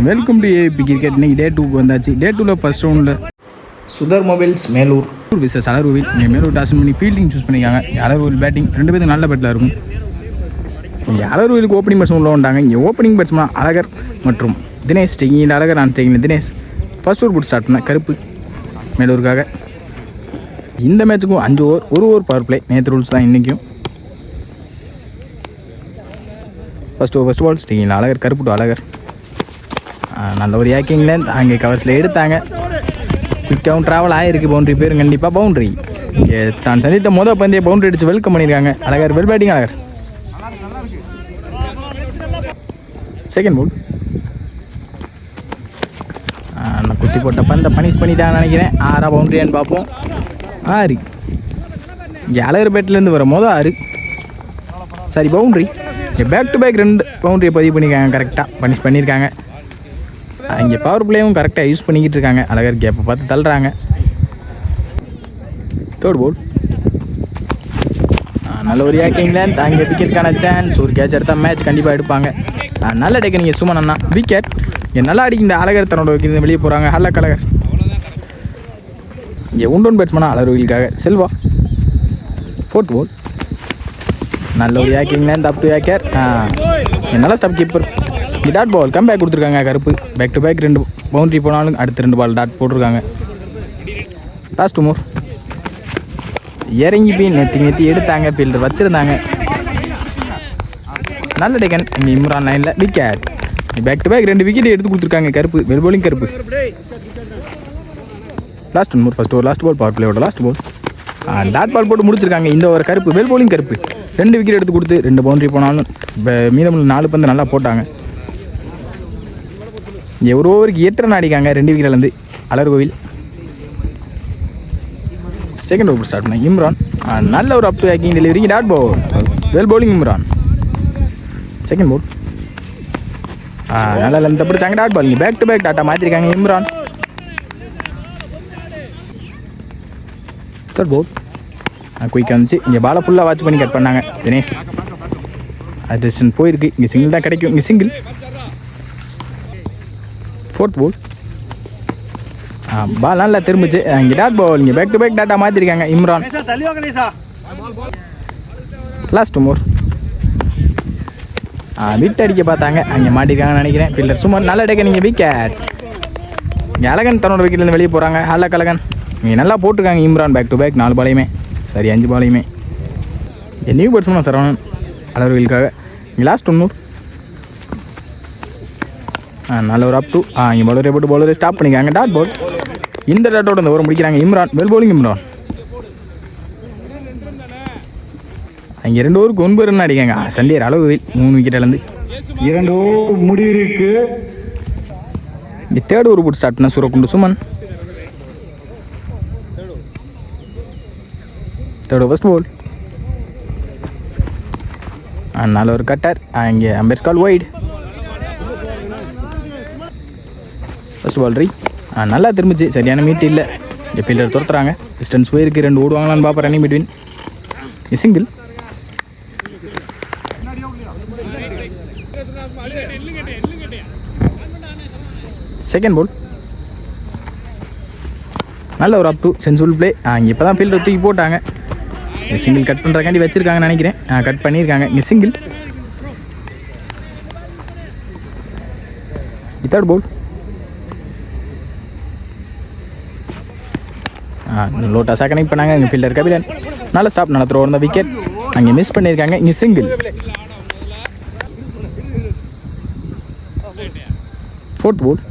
Welcome to AB cricket. இன்னைக்கு டே 2க்கு வந்தாச்சு. டே 2ல் ஃபர்ஸ்ட் ரவுண்டில் சுதர் மொபைல்ஸ் மேலூர் விசஸ் அலர்வில். இங்கே மேலூர் டாஸ் பண்ணி ஃபீல்டிங் சூஸ் பண்ணிக்காங்க. அலர்வில் பேட்டிங், ரெண்டு பேருக்கு நல்ல பேட்டில் இருக்கும். இங்கே அலர்விலுக்கு ஓப்பனிங் பேட்ஸ்மேன் உள்ள வந்தாங்க. இங்கே ஓப்பனிங் பேட்ஸ்மேன் அழகர் மற்றும் தினேஷ். டேக்கிங் அழகர், நான் டேக்கிங் தினேஷ். ஃபர்ஸ்ட் ஓவர் போட்டு ஸ்டார்ட் பண்ணேன் கருப்பு மேலூருக்காக. இந்த மேட்சுக்கும் 5 ஓவர், 1 ஓவர் பவர் பிளே. நேற்று ரூல்ஸ் தான் இன்றைக்கும். ஃபர்ஸ்ட் பால் ஸ்டேக்கிங் அழகர், கருப்பு டு அழகர். நல்ல ஒரு ஏக்கிங்கில் அங்கே கவர்ஸில் எடுத்தாங்க. குயிக்காகவும் ட்ராவல் ஆகிருக்கு. பவுண்ட்ரி பேரும் கண்டிப்பாக பவுண்ட்ரி. இங்கே தான் சந்தித்த மொதல் பந்தய பவுண்ட்ரி அடித்து வெல்கம் பண்ணியிருக்காங்க. Alagar well batting. Alagar second ball. நான் குத்தி போட்ட பந்தை பனிஷ் பண்ணிட்டான்னு நினைக்கிறேன். 6 பவுண்ட்ரியான்னு பார்ப்போம். 6. இங்கே அழகர் பேட்டிலேருந்து வர மொதல் 6. சரி, பவுண்ட்ரி. இங்கே பேக் டு பேக் 2 பவுண்ட்ரியை பதிவு பண்ணியிருக்காங்க. கரெக்டாக பனிஷ் பண்ணியிருக்காங்க. இங்கே பவர் பிளேயும் கரெக்டாக யூஸ் பண்ணிக்கிட்டு இருக்காங்க. அழகர் கேப்பை பார்த்து தள்ளுறாங்க. தேர்ட் பால். நல்ல ஒரு ஏக்கிங்லேருந்து அங்கே விக்கெட்டுக்கான சான்ஸ். ஒரு கேட்ச் எடுத்தால் மேட்ச் கண்டிப்பாக எடுப்பாங்க. நல்ல டேக்கனிங்க சுமன் அண்ணா. விக்கெட். இங்கே நல்லா அடிக்க இந்த அழகர் தன்னோட விக்கெட் வெளியே போகிறாங்க. ஹல்லக் அழகர். இங்கே உண்டோன் பேட்ஸ்மேனா அலர்விலுக்காக செல்வா. Fourth ball. நல்ல ஒரு ஏக்கிங்லேருந்து அப் டு ஏக்கர். நல்லா stop keeper. Dot ball come back கொடுத்துருக்காங்க Karuppu. Back to back 2 boundary போனாலும் அடுத்த 2 பால் டாட் போட்டிருக்காங்க. லாஸ்ட் மோர். இறங்கி போய் நெத்தி எடுத்தாங்க. ஃபீல்டர் வச்சுருந்தாங்க. நல்ல டேக்கன். இங்கே இம்ரான் லைனில் wicket. Back to back 2 wicket எடுத்து கொடுத்துருக்காங்க கருப்பு. வெல் பவுலிங் கருப்பு. Last more. First over last ball power பிளேயோட லாஸ்ட் பால். டாட் பால் போட்டு முடிச்சிருக்காங்க. இந்த ஓவர் கருப்பு வெல் பவுலிங் கருப்பு. 2 விக்கெட் எடுத்து கொடுத்து 2 பவுண்ட்ரி போனாலும் மீதமுள்ள 4 பந்து நல்லா போட்டாங்க. இங்கே ஒரு ஓவருக்கு 8 ரன் அடிக்காங்க 2 விக்கெட்லேருந்து அலர்கோவில். செகண்ட் ஓவர் ஸ்டார்ட் பண்ண இம்ரான். நல்ல ஒரு அப் டு ஏக்கிங் delivery. Dot ball well bowling Imran. Second ball. நல்லா லென்த் பிடிச்சாங்க. Dot ball. இங்கே பேக் டு பேக் டாட்டா மாற்றிருக்காங்க இம்ரான். தேர்ட் பால். குயிக்காக வந்துச்சு. இங்கே பாலை ஃபுல்லாக வாட்ச் பண்ணி கட் பண்ணாங்க தினேஷ். டிஸ்டன்ஸ் போயிருக்கு. இங்கே சிங்கிள் தான் கிடைக்கும். இங்கே சிங்கிள். ஃபோர்த் பால். பால் நல்லா திரும்பிச்சு. இங்கே டாட் பால். இங்கே பேக் டு பேக் டாட்டா மாற்றிருக்காங்க இம்ரான். லாஸ்ட் மோர். விட் அடிக்க பார்த்தாங்க. அங்கே மாட்டிருக்காங்கன்னு நினைக்கிறேன். ஃபீல்டர் சுமன் நல்ல டேக்க. நீங்கள் விக்கெட். இங்கே அழகன் தன்னோட விக்கெட்லேருந்து வெளியே போகிறாங்க. ஹல்லக் அழகன். இங்கே நல்லா போட்டிருக்காங்க இம்ரான். பேக் டு பேக் 4 பாலையுமே. சரி, 5 பாலையுமே. நியூ பேட்ஸ்மேன் சரவணன் அலர்விலுக்காக. இங்கே லாஸ்ட் 1 மோர். நல்ல ஒரு அப் டூ. இங்கே பவுலரை போட்டு பவுலரை ஸ்டாப் பண்ணிக்காங்க. Dot ball. இந்த டாட்டோட இந்த ஓவர் முடிக்கிறாங்க இம்ரான். Well bowling Imran. இங்கே 2 ஓவருக்கு 9 ரன் அடிக்காங்க சண்டியர் அலர்வில் 3 விக்கெட்லேருந்து. 2 ஓவர் முடிவிற்கு. இங்கே தேர்ட் ஓவர் போட்டு ஸ்டார்ட் பண்ண Surakundu Suman. Third over first ball. நல்ல ஒரு கட்டர். இங்கே அம்பேர்ஸ் கால் வைட். ஃபர்ஸ்ட் பால் ரீ. நல்லா திரும்பிச்சு. சரியான மீட் இல்லை. இங்கே ஃபீல்டர் துரத்துறாங்க. டிஸ்டன்ஸ் போயிருக்கு. 2 ஓடுவாங்களான்னு பார்ப்பேன். Running between. Single. Second ball. நல்ல ஒரு அப் டூ சென்சிபிள் பிளே. இங்கே இப்போ தான் ஃபீல்டர் தூக்கி போட்டாங்க. சிங்கிள் கட் பண்ணுறக்காண்டி வச்சுருக்காங்கன்னு நினைக்கிறேன். கட் பண்ணியிருக்காங்க. இங்கே சிங்கிள். Third ball. லோட்டாஸாக கனெக்ட் பண்ணாங்க. இங்கே ஃபீல்டர் கபிலன் நல்ல ஸ்டாப். நல்ல த்ரோ இருந்த விக்கெட். அங்கே மிஸ் பண்ணியிருக்காங்க. இங்கே சிங்கிள். ஃபோர்த் பால்.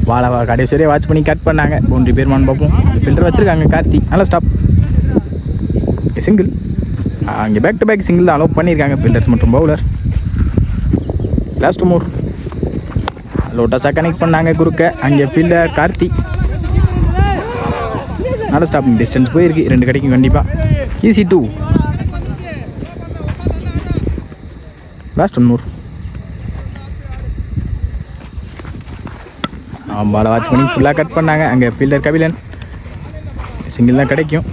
பாலை கடைசி வரையும் வாட்ச் பண்ணி கட் பண்ணாங்க. பவுண்ட்ரி பேர்மான்னு பார்ப்போம். ஃபீல்டர் வச்சுருக்காங்க கார்த்தி. நல்ல ஸ்டாப். சிங்கிள். இங்கே பேக் டு பேக் சிங்கிள் தான் அலோவ் பண்ணியிருக்காங்க ஃபீல்டர்ஸ் மற்றும் பவுலர். Last more. லோட்டாஸாக கனெக்ட் பண்ணாங்க குறுக்க. அங்கே ஃபீல்டர் கார்த்தி நல்ல ஸ்டாப்பிங். டிஸ்டன்ஸ் போயிருக்கு. 2 கிடைக்கும் கண்டிப்பாக. ஈஸி 2. லாஸ்ட் 1 மோர். பாலை வாட்ச் பண்ணி ஃபுல்லாக கட் பண்ணாங்க. அங்கே ஃபீல்டர் கபிலன். சிங்கிள் தான் கிடைக்கும்.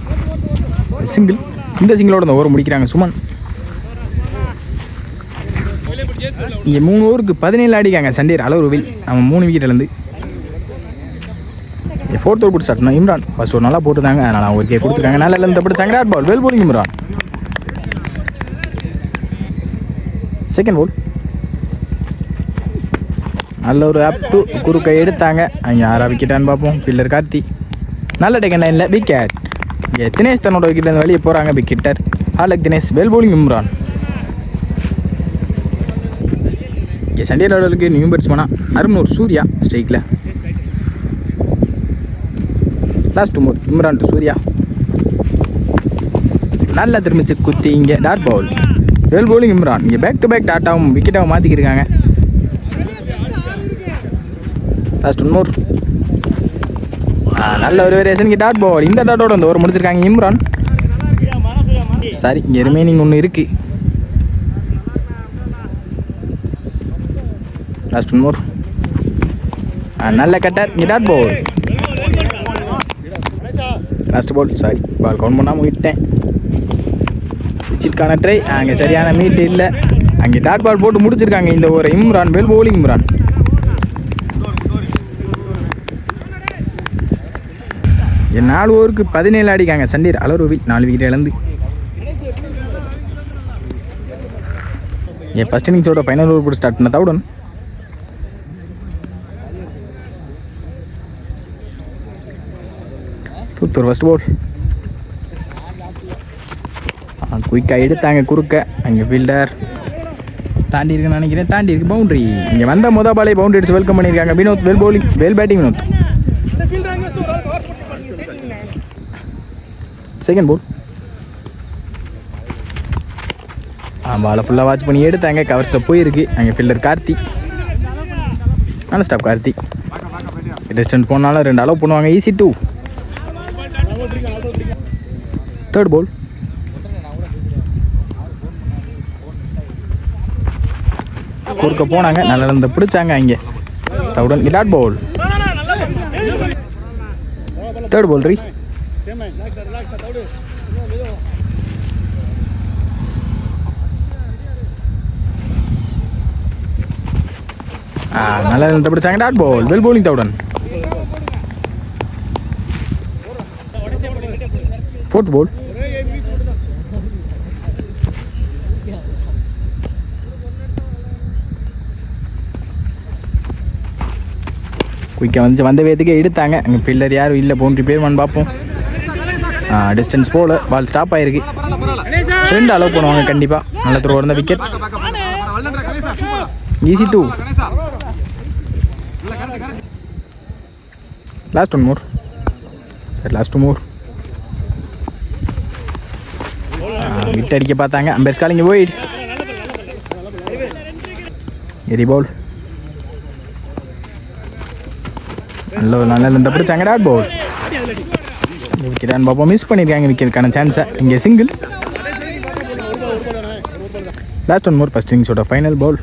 சிங்கிள். இந்த சிங்கிளோட இந்த ஓவர் முடிக்கிறாங்க சுமன். இங்கே 3 ஓவருக்கு 17 அடிக்காங்க சண்டீர் அளவுருவில் நம்ம 3 விக்கெட்லேருந்து. ஃபோர்த் ஓவர் போட்டு ஸ்டார்ட் பண்ணோம். இம்ரான் ஃபர்ஸ்ட் ஒரு நல்லா போட்டுருந்தாங்க, அதனால் ஒரு கே கொடுத்துருக்காங்க. நல்லா இல்லை தப்பிச்சாங்க. Dot ball, well bowling Imran. Second ball நல்ல ஒரு அப் டு குறுக்கை எடுத்தாங்க. அங்கே 6 விக்கெட்டான்னு பார்ப்போம். பில்லர் கார்த்தி நல்ல டெக்கன் லைனில் விக்கெட். இங்கே தினேஷ் தன்னோட விக்கெட்லேருந்து வெளியே போகிறாங்க. விக்கெட்டர் ஹாலக் தினேஷ், வெல் போலிங் இம்ரான். இங்கே சண்டே லெவலுக்கு நியூ பேட்ஸ்மேனா அருணூர் சூர்யா ஸ்ட்ரைக்கில். Last more Imran to Surya. நல்லா திரும்பிச்சு குத்தி இங்கே dot ball, well bowling Imran. இங்கே பேக் டு பேக் டாட்டாவும் விக்கெட்டாகவும் மாற்றிக்கிருக்காங்க. Last one more. நல்ல ஒரு வேரியேஷன் டாட் பவுல். இந்த டாட்டோட அந்த ஓவர் முடிச்சிருக்காங்க இம்ரான். சரி, இங்கே ரிமைனிங் ஒன்று இருக்குது. Last one more. நல்ல கட்டர் இங்கே dot ball. Last ball, sorry ball count பண்ணாமல் விட்டேன். சுவிட்சிற்கான ட்ரை அங்கே சரியான மீட் இல்லை. அங்கே டாட் பால் போட்டு முடிச்சிருக்காங்க இந்த ஓவரை இம்ரான், வெல் போலிங் இம்ரான். என் 4 ஓவருக்கு 17 அடிக்காங்க சண்டீர் அளவுருவி 4 விக்கெட் இழந்து. என் ஃபர்ஸ்ட் இன்னிங்ஸோட ஃபைனல் ஓவர் போட்டு ஸ்டார்ட் பண்ண தவுடன். புத்தூர் ஃபர்ஸ்ட் பால் குயிக்காக எடுத்தாங்க குறுக்க. அங்கே ஃபீல்டர் தாண்டி இருக்குன்னு நினைக்கிறேன். தாண்டி இருக்கு பவுண்ட்ரி. இங்கே வந்த மொதல் பாலே பவுண்ட்ரி அடிச்சு வெல்கம் பண்ணியிருக்காங்க Vinoth, well bowling, well batting Vinoth. Second ball பாலை ஃபுல்லாக வாட்ச் பண்ணி எடுத்தாங்க. கவர்ஸில் போயிருக்கு. அங்கே ஃபீல்டர் கார்த்தி, நல்ல ஸ்டாப் கார்த்தி. டிஸ்டன்ஸ் போனாலும் 2 அளவு பண்ணுவாங்க. ஈஸி 2. தேர்ட் பால் குறுக்க போனாங்க. நல்லா இருந்து பிடிச்சாங்க. அங்கே தவுடன் டாட் பால். தேர்ட் பால் ரீ. நல்லா இருந்து பிடிச்சாங்க. டாட் பால், வெல் போலிங் தவுடன். ஃபோர்த் பால் குயிக்காக வந்த வேத்துக்கே எடுத்தாங்க. அங்கே பில்லர் யாரும் இல்லை, பவுண்ட்ரி பேர்மான்னு பார்ப்போம். டிஸ்டன்ஸ் போல் பால் ஸ்டாப் ஆகிருக்கு. 2 அளவு பண்ணுவாங்க கண்டிப்பாக. நல்ல த்ரோ இருந்த விக்கெட். ஈஸி 2. லாஸ்ட் ஒன் மோர். சரி, லாஸ்ட் மோர். விட் அடிக்க பார்த்தாங்க. அம்பேர்ஸ் காலிங் போயிட். எரி பால். நல்ல இந்த பிடிச்சாங்க. டாட் பால். விக்கெட்டான்னு பார்ப்போம். மிஸ் பண்ணியிருக்காங்க விக்கெட்டுக்கான சான்ஸை. இங்கே single. Last one more. First இன்னிங்ஸோட ஃபைனல் பால்.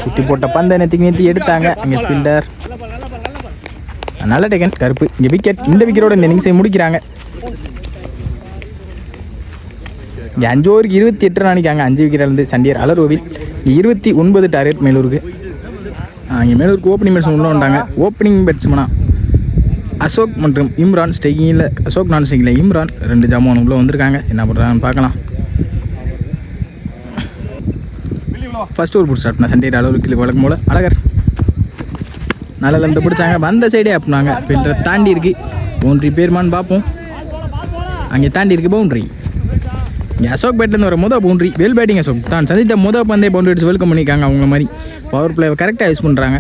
குத்தி போட்ட பந்தை நெத்தி எடுத்தாங்க. அங்கே ஃபீல்டர் நல்ல டேக்கன் கருப்பு. இங்கே விக்கெட். இந்த விக்கெட்டோட இந்த இன்னிங்ஸை முடிக்கிறாங்க. இங்கே 5 ஓவருக்கு 28 ரன் அடிக்காங்க 5 விக்கெட் இருந்து சண்டியர் அலரோவில். 29 டார்கெட் மேலூருக்கு. இங்கே மேலூருக்கு ஓப்பனிங் பேட்ஸ்மேன் உள்ள வந்தாங்க. ஓப்பனிங் பேட்ஸ்மேனா அசோக் மற்றும் இம்ரான். ஸ்டேக்கிங்கில் அசோக், நான் ஸ்டேக்கிங்கில் இம்ரான். 2 ஜாமான் உள்ளே வந்திருக்காங்க. என்ன பண்ணுறாங்கன்னு பார்க்கலாம். ஃபர்ஸ்ட் ஓவர் போட்டு ஸ்டார்ட் பண்ண சண்டே அளவுக்கு வழக்கம் போல் அழகர் நல்லா இருந்து பிடிச்சாங்க. வந்த சைடே அப்படின்னாங்க. ஃபீல்டரை தாண்டி இருக்கு. பவுண்ட்ரி பேர்மான்னு பார்ப்போம். அங்கே தாண்டி இருக்கு பவுண்ட்ரி. இங்கே அசோக் பேட்லேருந்து வர பவுண்ட்ரி, வெல் பேட்டிங் அசோக். தான் சந்தித்த பந்தே பவுண்ட்ரி அடிச்சு வெல்கம் பண்ணியிருக்காங்க. அவங்க மாதிரி பவர் பிளேவை கரெக்டாக யூஸ் பண்ணுறாங்க.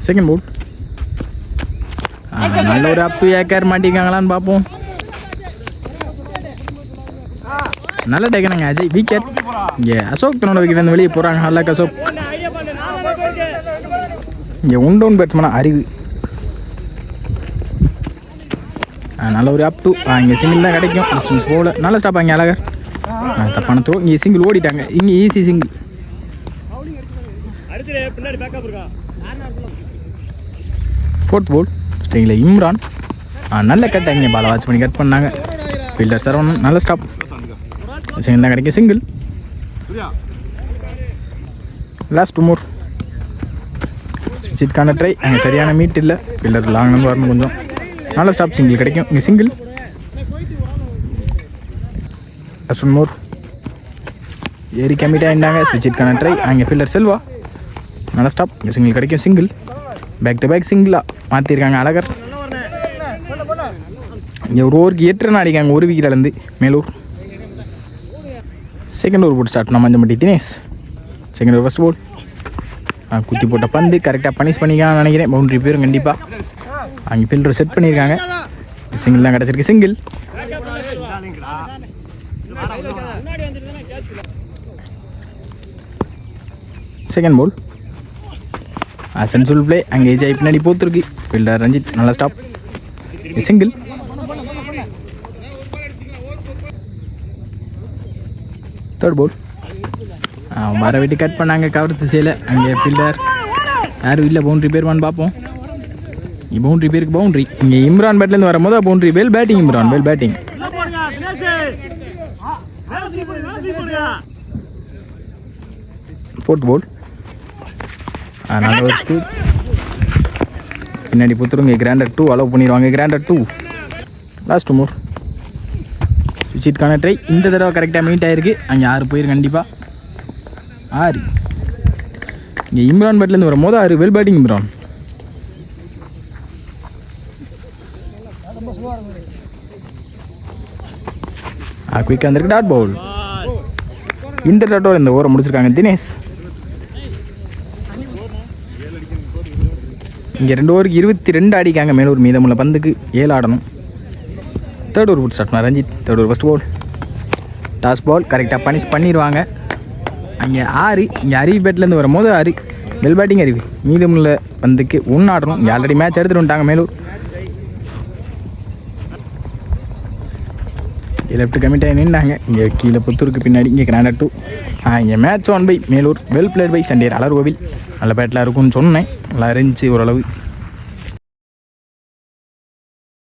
Second ball. நல்ல ஒரு அப்பு ஏக்கர் மாட்டிக்காங்களான்னு பார்ப்போம். நல்ல டேக்கனுங்க அஜய். விக்கெட். இங்கே அசோக் தன்னோட விக்கெட் வந்து வெளியே போகிறாங்க. ஹல்லாக் அசோக். இங்கே டவுன் பேட்ஸ்மேனா அறிவு. நல்ல ஒரு அப் டூ. இங்கே சிங்கிள் தான் கிடைக்கும். டிஸ்டன்ஸ் போகல. நல்ல ஸ்டாப். அங்கே அழகர் தப்பான த்ரோ. இங்கே சிங்கிள் ஓடிட்டாங்க. இங்கே ஈஸி சிங்கிள். ஃபோர்த் போல் ஸ்ட்ரிங்கில் இம்ரான் நல்ல கட் இங்கே பாலை வாட்ச் பண்ணி கட் பண்ணாங்க. ஃபீல்டர் சரவணன் நல்ல ஸ்டாப். செகண்ட் தான் கிடைக்கும் சிங்கிள். Last 2 more. ஸ்விட்சுக்கான ட்ரை அங்கே சரியான மீட் இல்லை. ஃபீல்டர் லாங் வரணும் கொஞ்சம். நல்ல ஸ்டாப் சிங்கிள் கிடைக்கும் இங்கே சிங்கிள். Last 1 more. ஏறி கம்மிட் ஆகிட்டாங்க. ஸ்விட்சுக்கான ட்ரை அங்கே ஃபீல்டர் செல்வா நல்ல ஸ்டாப் இங்கே சிங்கிள் கிடைக்கும் சிங்கிள். பேக் டு பேக் சிங்கிளாக மாற்றிருக்காங்க அழகர். இங்கே ஒரு ஓவருக்கு 8 ரன் அடிக்காங்க ஒரு விக்கெட்லேருந்து மேலூர். செகண்ட் ஓவர் போட்டு ஸ்டார்ட் பண்ண Manjampatti Dinesh. Second over first ball குத்தி போட்ட பந்து கரெக்டாக பனிஷ் பண்ணிக்கான்னு நினைக்கிறேன். பவுண்ட்ரி பேரும் கண்டிப்பாக அங்கே ஃபீல்டர் செட் பண்ணியிருக்காங்க. சிங்கிள் தான் கிடச்சிருக்கு சிங்கிள். செகண்ட் போல் சென்சுவல் பிளே அங்கே ஏஜாய் பின்னாடி போத்துருக்கு. ஃபீல்டர் ரஞ்சித் நல்லா ஸ்டாப் சிங்கிள். தேர்ட் போல் மர வெட்டி கட் பண்ணாங்க கவர் திசையில். அங்கே ஃபீல்டர் யாரும் இல்லை. பவுண்ட்ரி பேருமான்னு பார்ப்போம். பவுண்ட்ரி பேருக்கு பவுண்ட்ரி. இங்கே இம்ரான் பேட்லேருந்து வரும்போது boundary. Well batting Imran, well batting. Fourth ball நல்ல ஒரு 2 பின்னாடி புத்துருங்க. கிராண்டர் 2 அலோவ் பண்ணிடுவாங்க. கிராண்டர் 2. Last 2 more. சுவிட்சுக்கான ட்ரை இந்த தடவை கரெக்டாக மீட் ஆகிருக்கு. அங்கே 6 போயிருக்கு கண்டிப்பாக. 6 இங்கே இம்ரான் பேட்லேருந்து வரும்போது 6. Well batting Imran. குயிக்காக வந்திருக்கு டாட் பவுல். இந்த டாட்டோட இந்த ஓவரை முடிச்சிருக்காங்க தினேஷ். இங்கே 2 ஓவருக்கு 22 அடிக்காங்க மேலூர். மீதமுள்ள பந்துக்கு 7 ஆடணும். தேர்ட் ஓவர் போட்டு ஸ்டார்ட் பண்ண Ranjith. Third over first ball toss ball கரெக்டாக பனிஷ் பண்ணிடுவாங்க. அங்கே 6 இங்கே அருவி பேட்லேருந்து வரும்போது 6. வெல் பேட்டிங் அருவி. மீதமுள்ள பந்துக்கு 1 ஆடணும். இங்கே ஆல்ரெடி மேட்ச் எடுத்துகிட்டு வந்துட்டாங்க மேலூர். லெஃப்ட் கமிட் ஆகி நின்றாங்க. இங்கே கீழே புத்தூருக்கு பின்னாடி. இங்கே கிராண்டர் 2. இங்கே match 1 by Melur. Well played by சண்டியர் அலர்கோவில். நல்ல பேட்டில் இருக்கும்னு சொன்னேன். நல்லா இருந்துச்சு ஓரளவு.